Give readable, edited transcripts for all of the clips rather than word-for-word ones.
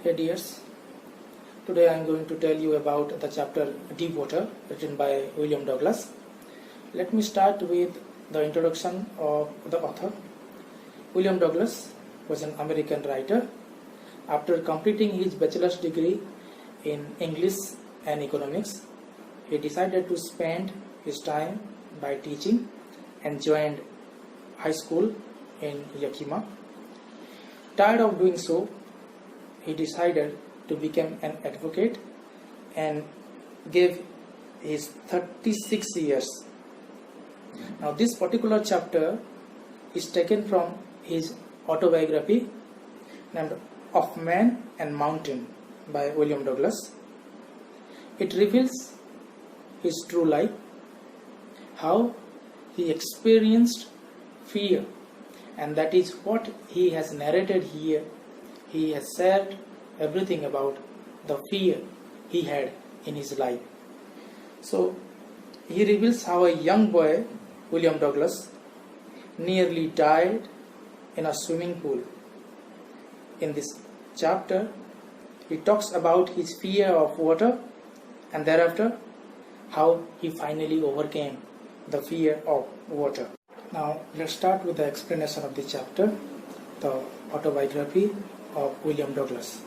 Hey dears, today I am going to tell you about the chapter Deep Water written by William Douglas. Let me start with the introduction of the author. William Douglas was an American writer. After completing his bachelor's degree in English and economics, he decided to spend his time by teaching and joined high school in Yakima. Tired of doing so, he decided to become an advocate and gave his 36 years. Now this particular chapter is taken from his autobiography named Of Man and Mountain by William Douglas. It reveals his true life, how he experienced fear, and that is what he has narrated here. He has shared everything about the fear he had in his life. So he reveals how a young boy, William Douglas, nearly died in a swimming pool. In this chapter, he talks about his fear of water and thereafter how he finally overcame the fear of water. Now let's start with the explanation of the chapter, the autobiography of William Douglas.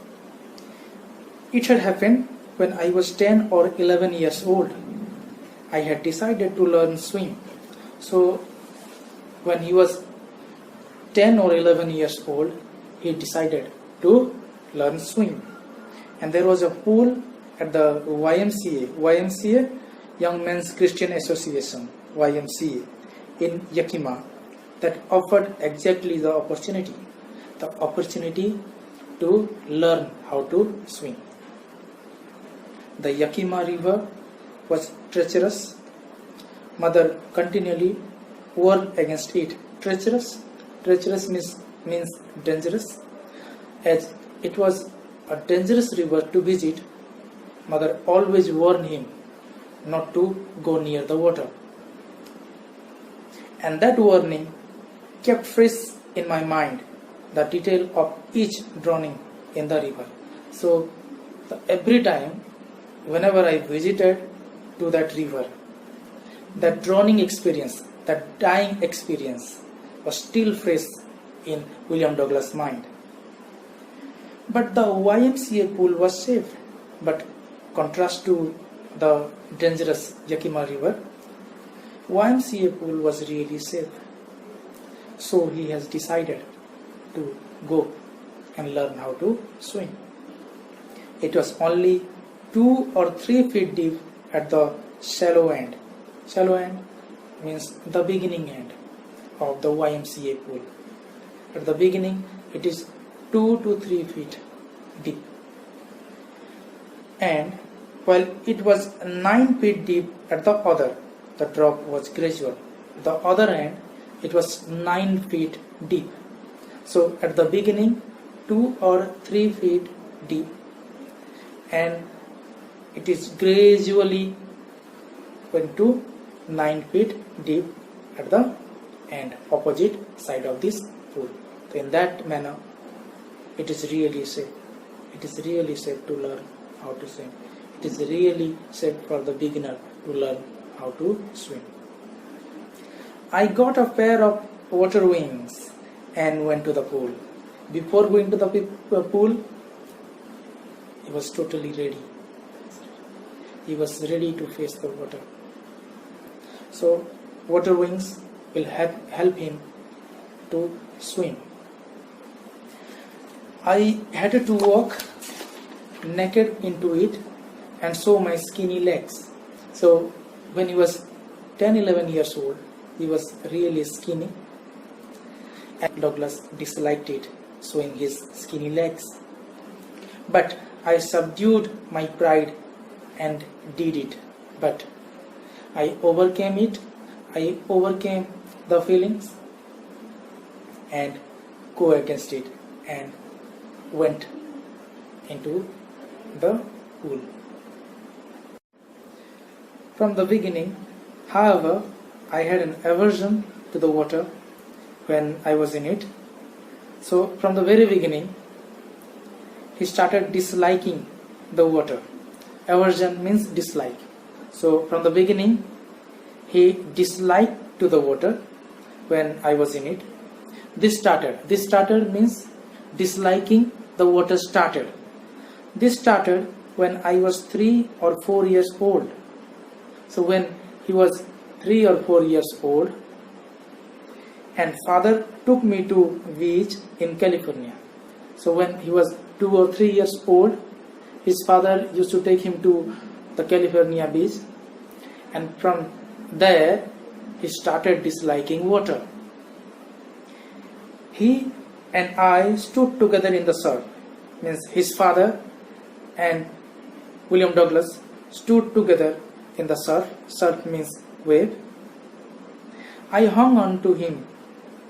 It had happened when I was 10 or 11 years old. I had decided to learn swim. So when he was 10 or 11 years old, he decided to learn swim. And there was a pool at the YMCA, Young Men's Christian Association, YMCA, in Yakima, that offered exactly the opportunity to learn how to swim. The Yakima River was treacherous. Mother continually warned against it. Treacherous means dangerous. As it was a dangerous river to visit, Mother always warned him not to go near the water. And that warning kept fresh in my mind the detail of each drowning in the river. So every time, whenever I visited to that river, that drowning experience, that dying experience was still fresh in William Douglas' mind. But the YMCA pool was safe. But contrast to the dangerous Yakima River, YMCA pool was really safe. So he has decided to go and learn how to swim. It was only 2 or 3 feet deep at the shallow end. Shallow end means the beginning end of the YMCA pool. At the beginning, it is 2 to 3 feet deep. And while it was 9 feet deep at the other, the drop was gradual. At the other end, it was 9 feet deep. So at the beginning, 2 or 3 feet deep, and it is gradually went to 9 feet deep at the end, opposite side of this pool. So in that manner, it is really safe. It is really safe to learn how to swim. It is really safe for the beginner to learn how to swim. I got a pair of water wings and went to the pool. Before going to the pool, he was totally ready. He was ready to face the water. So water wings will help him to swim. I had to walk naked into it and show my skinny legs. So when he was 10-11 years old, he was really skinny, and Douglas disliked it, showing his skinny legs. But I subdued my pride and did it. But I overcame it. I overcame the feelings and go against it and went into the pool. From the beginning, however, I had an aversion to the water when I was in it. So from the very beginning, he started disliking the water. Aversion means dislike. So from the beginning, he disliked to the water when I was in it. This started means disliking the water started. This started when I was 3 or 4 years old. So when he was 3 or 4 years old, and father took me to beach in California. So when he was 2 or 3 years old, his father used to take him to the California beach, and from there he started disliking water. He and I stood together in the surf. Means his father and William Douglas stood together in the surf. Surf means wave. I hung on to him,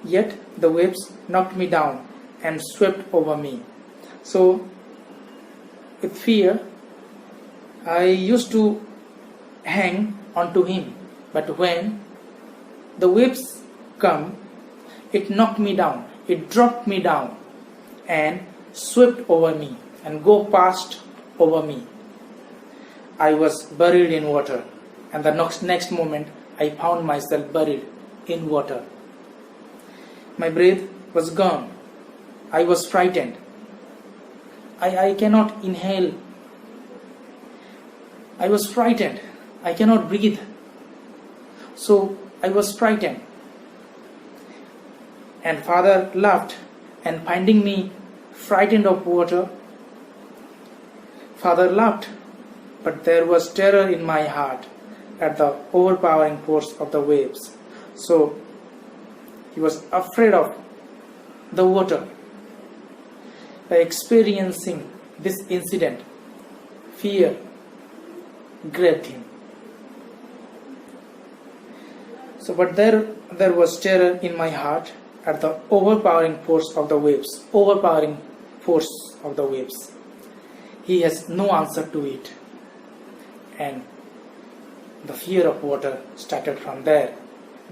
yet the waves knocked me down and swept over me. So with fear, I used to hang onto him, but when the waves come, it knocked me down, it dropped me down and swept over me and go past over me. I was buried in water, and the next moment I found myself buried in water. My breath was gone. I was frightened. I cannot inhale. I was frightened. I cannot breathe. So I was frightened. And father laughed, and finding me frightened of water, father laughed, but there was terror in my heart at the overpowering force of the waves. So he was afraid of the water. By experiencing this incident, fear gripped him. So, but there was terror in my heart at the overpowering force of the waves. Overpowering force of the waves. He has no answer to it. And the fear of water started from there.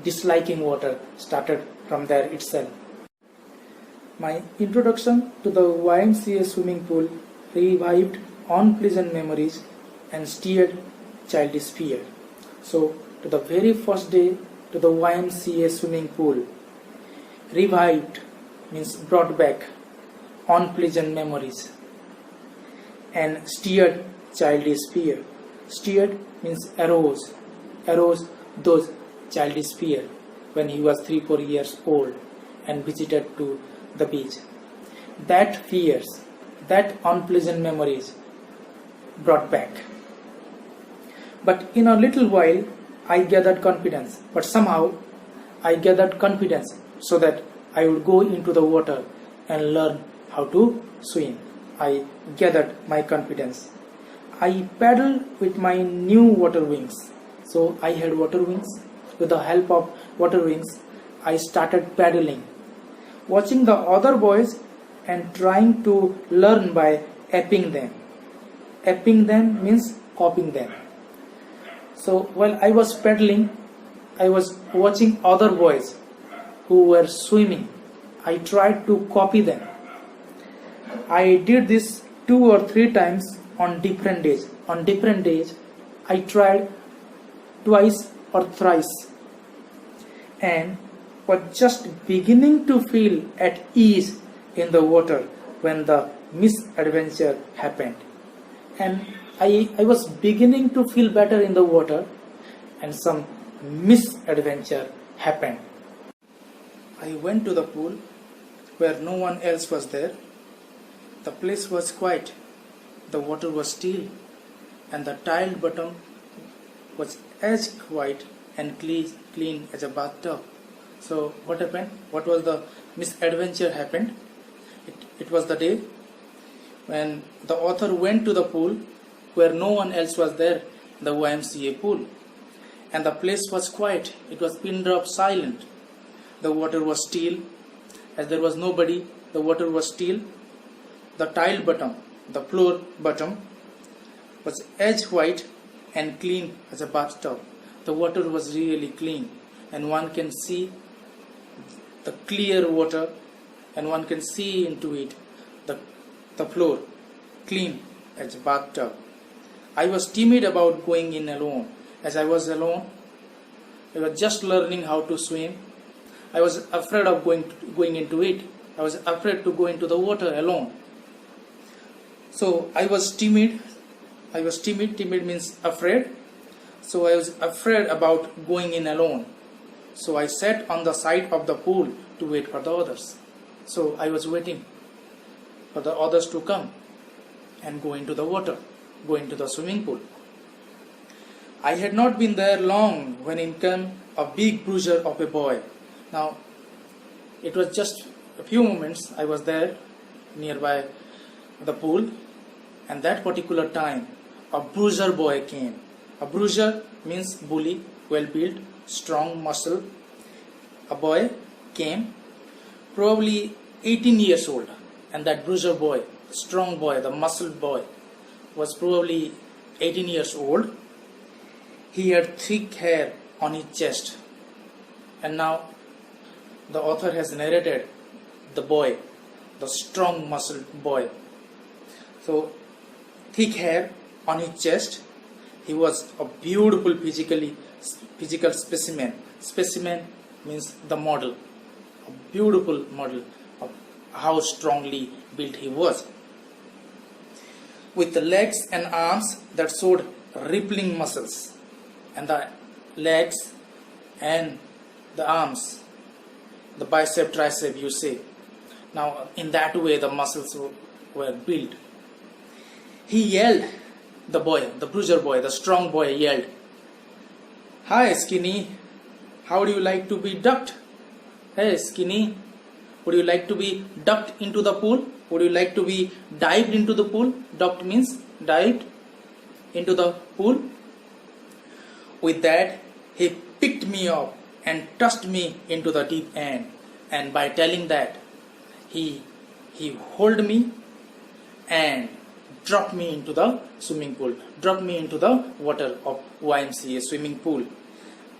Disliking water started from there itself. My introduction to the YMCA swimming pool revived unpleasant memories and stirred childish fear. So, to the very first day to the YMCA swimming pool, revived means brought back unpleasant memories and stirred childish fear. Stirred means arose those childish fear when he was 3-4 years old and visited to the beach. That fears, that unpleasant memories brought back. But in a little while I gathered confidence. But somehow I gathered confidence so that I would go into the water and learn how to swim. I gathered my confidence. I paddled with my new water wings. So I had water wings. With the help of water wings, I started paddling, watching the other boys and trying to learn by aping them. Aping them means copying them. So while I was paddling, I was watching other boys who were swimming. I tried to copy them. I did this 2 or 3 times on different days. On different days, I tried twice or thrice and was just beginning to feel at ease in the water when the misadventure happened. And I was beginning to feel better in the water, and some misadventure happened. I went to the pool where no one else was there. The place was quiet, the water was still, and the tiled bottom was as white and clean as a bathtub. So what happened? What was the misadventure happened? It was the day when the author went to the pool where no one else was there, the YMCA pool, and the place was quiet. It was pin drop silent. The water was still, as there was nobody. The water was still. The tiled bottom, the floor bottom, was edge white and clean as a bathtub. The water was really clean, and one can see the clear water, and one can see into it the floor. clean as a bathtub. I was timid about going in alone. As I was alone, I was just learning how to swim. I was afraid of going into it. I was afraid to go into the water alone. So I was timid. Timid means afraid. So I was afraid about going in alone. So I sat on the side of the pool to wait for the others. So I was waiting for the others to come and go into the water, go into the swimming pool. I had not been there long when in came a big bruiser of a boy. Now, it was just a few moments I was there nearby the pool, and that particular time a bruiser boy came. A bruiser means bully, well built, strong muscle. A boy came, probably 18 years old, and that bruiser boy, strong boy, the muscle boy, was probably 18 years old. He had thick hair on his chest, and now the author has narrated the boy, the strong muscled boy. So thick hair on his chest. He was a beautiful physical specimen. Specimen means the model, a beautiful model of how strongly built he was, with the legs and arms that showed rippling muscles, and the legs and the arms, the bicep, tricep, you say. Now, in that way, the muscles were built. He yelled, the boy, the bruiser boy, the strong boy yelled, "Hi, Skinny, how do you like to be ducked? Hey, Skinny, would you like to be ducked into the pool? Would you like to be dived into the pool?" Ducked means dived into the pool. With that, he picked me up and tossed me into the deep end. And by telling that, he held me and dropped me into the swimming pool, dropped me into the water of YMCA swimming pool.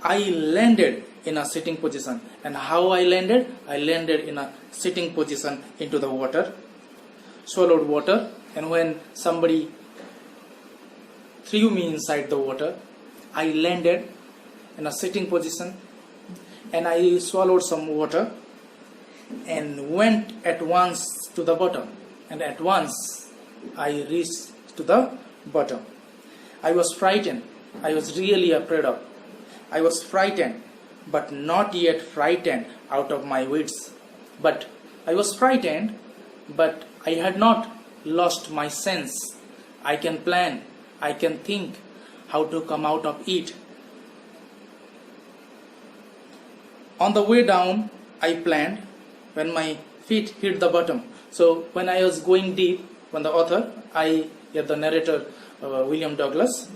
I landed in a sitting position. And how I landed? I landed in a sitting position into the water, swallowed water, and when somebody threw me inside the water, I landed in a sitting position and I swallowed some water and went at once to the bottom, and at once I reached to the bottom. I was frightened. I was really afraid of. I was frightened, but not yet frightened out of my wits. But I was frightened, but I had not lost my sense. I can plan, I can think how to come out of it. On the way down, I planned when my feet hit the bottom. So when I was going deep, when the author, the narrator, William Douglas.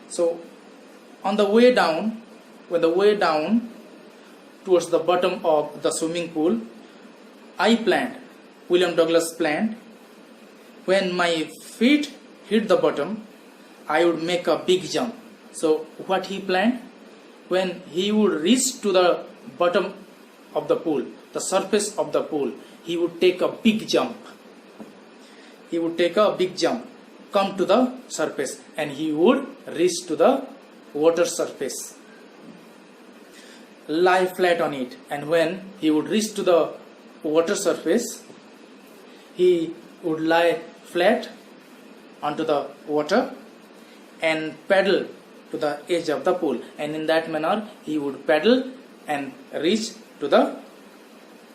So on the way down, when the way down towards the bottom of the swimming pool, I planned, William Douglas planned, when my feet hit the bottom, I would make a big jump. So what he planned, when he would reach to the bottom of the pool, the surface of the pool, he would take a big jump. He would take a big jump, come to the surface, and he would reach to the water surface, lie flat on it. And when he would reach to the water surface, he would lie flat onto the water and paddle to the edge of the pool. And in that manner, he would paddle and reach to the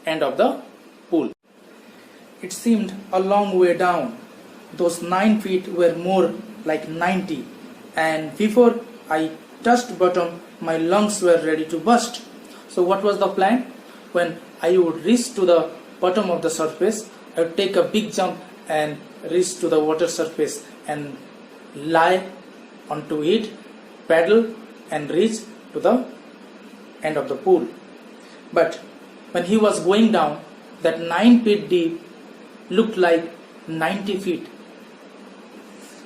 end of the pool. It seemed a long way down. Those 9 feet were more like 90. And before I touched bottom, my lungs were ready to burst. So what was the plan? When I would reach to the bottom of the surface, I would take a big jump and reach to the water surface and lie onto it, paddle and reach to the end of the pool. But when he was going down, that 9 feet deep looked like 90 feet.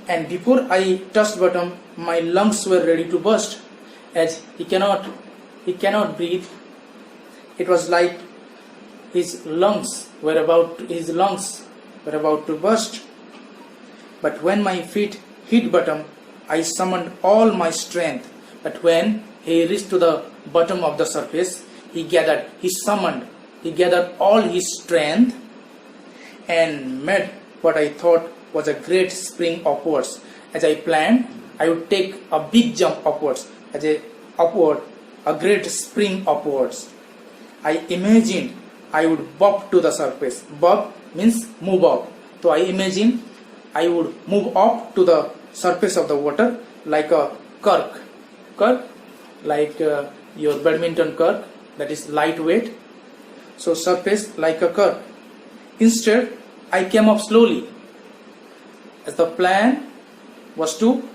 And before I touched bottom, my lungs were ready to burst, as he cannot breathe. It was like his lungs were about to burst. But when my feet hit bottom, I summoned all my strength. But when he reached to the bottom of the surface, he gathered all his strength and made what I thought was a great spring upwards. As I planned, I would take a big jump upwards, a great spring upwards. I imagined I would bob to the surface. Bob means move up. So I imagined I would move up to the surface of the water like a cork, like your badminton cork, that is lightweight. So surface like a cork. Instead, I came up slowly, as the plan was to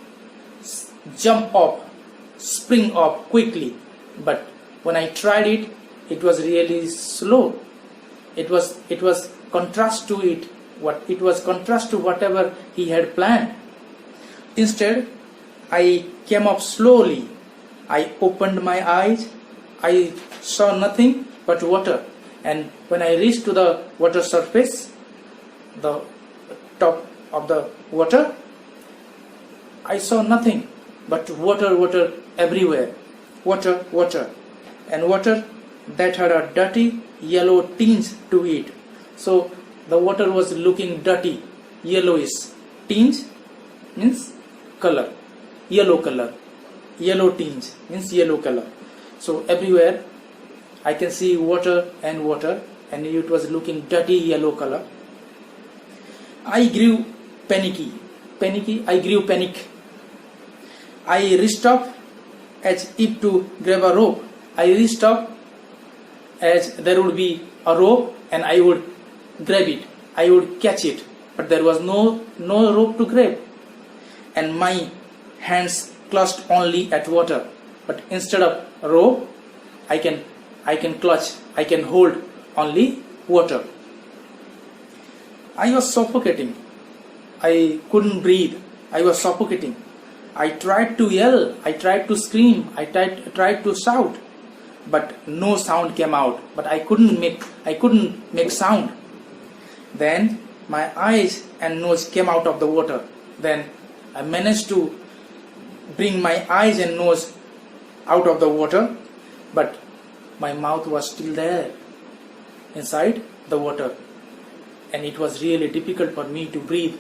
jump up, spring up quickly. But when I tried it, it was really slow. It was contrast to it. It was contrast to whatever he had planned. Instead, I came up slowly. I opened my eyes. I saw nothing but water. And when I reached to the water surface, the top of the water, I saw nothing but water everywhere. Water. And water that had a dirty yellow tinge to it. So the water was looking dirty, yellowish. Tinge means color, yellow color. Yellow tinge means yellow color. So everywhere I can see water, and it was looking dirty yellow color. I grew panicky. I grew panic. I reached up as if to grab a rope. I reached up as there would be a rope and I would grab it. I would catch it. But there was no rope to grab. And my hands clutched only at water. But instead of rope, I can clutch, I can hold only water. I was suffocating. I couldn't breathe. I was suffocating. I tried to yell, I tried to scream, I tried to shout, but no sound came out. But I couldn't make sound. Then my eyes and nose came out of the water. Then I managed to bring my eyes and nose out of the water, but my mouth was still there inside the water, and it was really difficult for me to breathe.